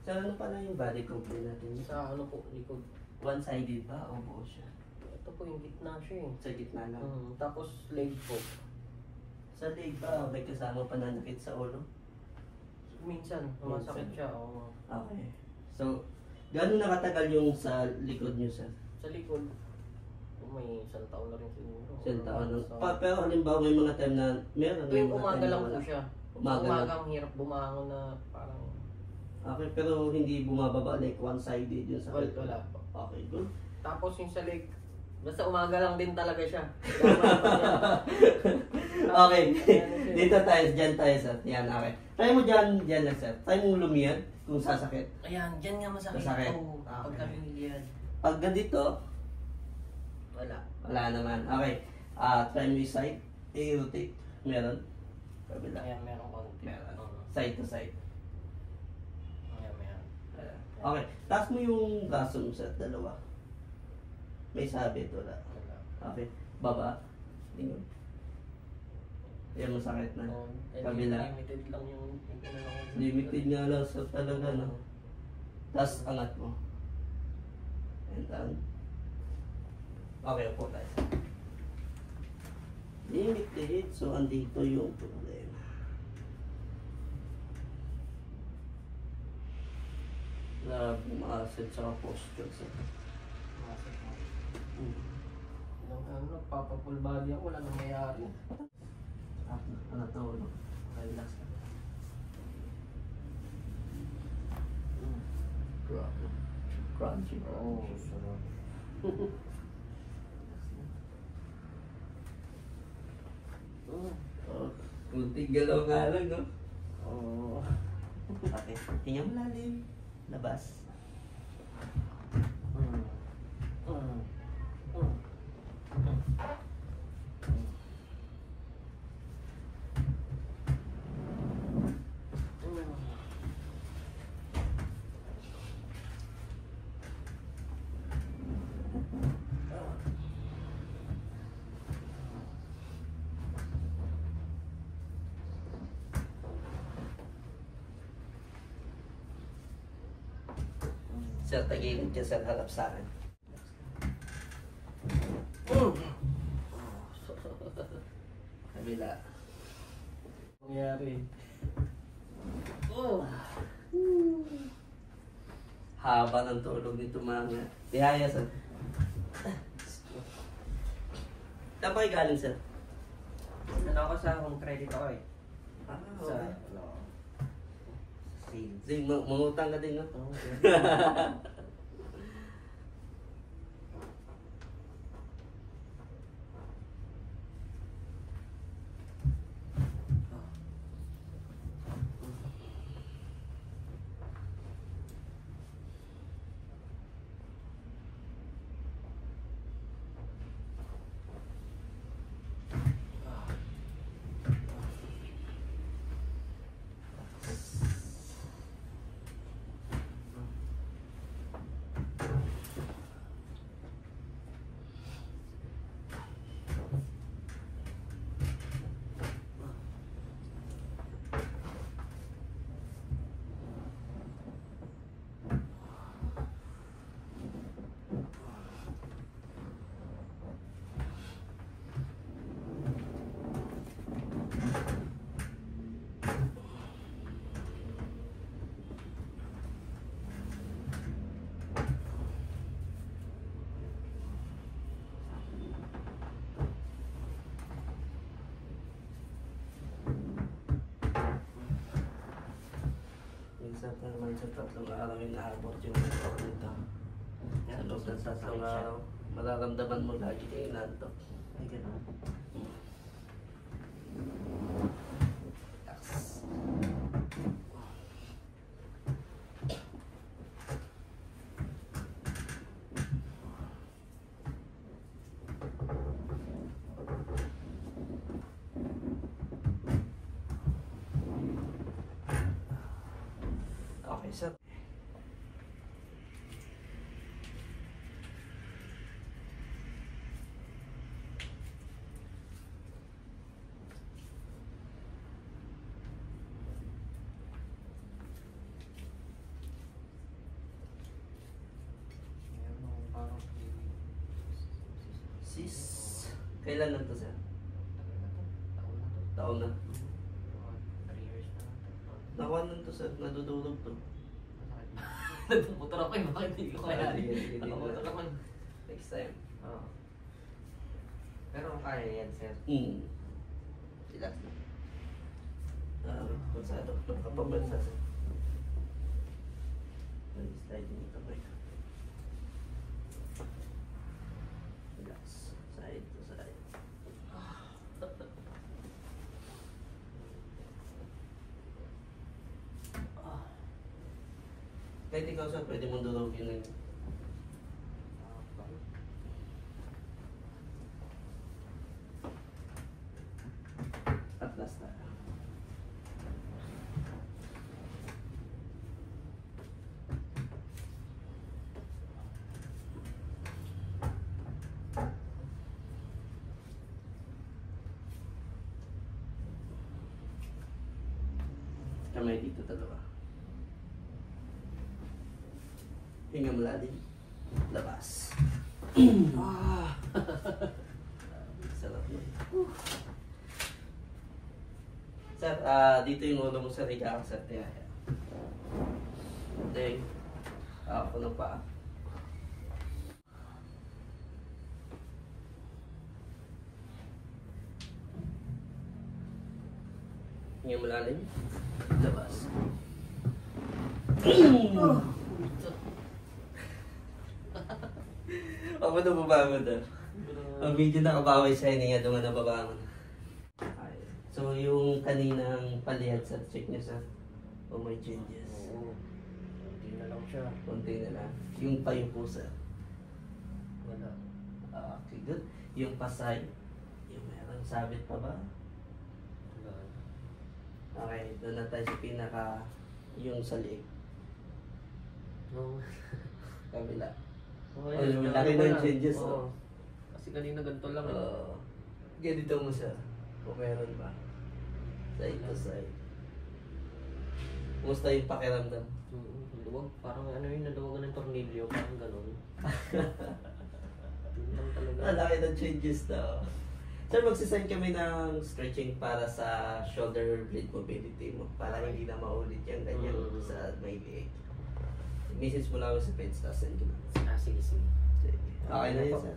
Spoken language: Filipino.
Sa ano pala yung body complaint natin? Sa ano po, likod. One-sided ba o buo siya? Ito po yung gitna siya eh. Sa gitna lang. Tapos leg po. Sa leg ba may kasama pananakit sa ulo? Minsan, sumasakit siya. Oo. Okay. So, gano'n nakatagal yung sa likod niyo, sir? Sa likod, may isang taon na rin siguro. Isang taon na. Pero halimbawa may mga time na meron. Tuwing umaga lang po siya. Umaga ang hirap bumangon na parang... Okay, pero hindi bumababa like one-sided yun sa Wala po. Okay, good. Tapos yung sa leg, basta umaga lang din talaga siya. Okay, dito tayo, dyan tayo, sir. Yan, okay. Try mo dyan lang, sir. Try mo lumiyad kung sasakit. Ayan, dyan nga masakit. Masakit. Oo, pagka lumiliyad. Pag ganito, Wala naman. Okay. Try mo yung side. I-rotate. Meron. Kabila. Ayan, meron konti. Meron. Side to side. Ayan, meron. Okay. Taas mo yung braso mo sa dalawa. May sabit. Wala. Okay. Baba. Lingon. Yan, masakit na. Kabila. Limited lang yung... Limited nga lang sa talaga, no? Tapos angat mo. And down. Okay, upo tayo. Limited. So, andito yung problema. Na bumaset sa posture sa... Ano, papapul body ako, wala nang mayari. Ano to, no? Relax ka. Crunchy. Oo, sarap. Kunting galaw nga lang, no? Oo. Okay. Hinga malalim. Labas. Sir, tagilid ka sa harap sa akin. Kabila. Nangyari. Haba ng tulog nito mga. Tihaya, sir. Saan pa kayo galing, sir? Ano ako sa home credit ako eh. Sa, Okay. ano, Sige, mangutang ka din, no? Minsan pa naman sa 3 araw inaabot yung nito. Sa loob ng 3 araw, mararamdaman mo lagi kayo nantok. Ay, gano'n. Relax. Okay, sir. Sis. Kailan lang to, sir? Tagal na to. Taon na to. Taon na. Mga 3 years na. Nakuha lang to, sir. Nadudulog to. Masakit na. Nagpuputor ako eh. Bakit hindi ko kaya? Hindi Nakaputor ako eh. Next time. Oo. Pero kaya yan, sir. Relax na. Pulsado. Nakapabansa, sir. Slide dito, Mike. Relax. Side to side. Kahit ikaw, sir, pwede mong durugin na yun. At last na. Kamay dito dalawa. Hinga malalim. Labas. Sarap nun. Sir, dito yung ulo mo sa riga ka, sir. Tiyaya. Then, ako ng paa. Hinga malalim. Labas. Ako na babangon na. Ang video na kabaway sa hininga, doon nga nababangon. So yung kaninang palihad sa check niya sa may changes. Oo. Hindi na lang siya. Konti na lang. Yung payo po sir. Wala. Okay, good. Yung pasay. Yung meron sabit pa ba? Wala. Okay, doon na tayo sa pinaka yung sa liig. No. Kabila. Oh, yung laki na yung changes. Oo. Kasi kanina ganito lang. Ganito mo sir. Kung meron ba. Side to side. Kumusta yung pakiramdam? Luwag. Parang ano yun, naluwagan ng tornilyo. Parang gano'n. Yun lang talaga. Laki ng changes na. Sir, magsisend kami ng stretching para sa shoulder blade mobility mo. Para hindi na maulit yung ganyan sa may leg. Message mo lang ako sa page, tapos send ko na. Sige, sige. Okay na yun, sir.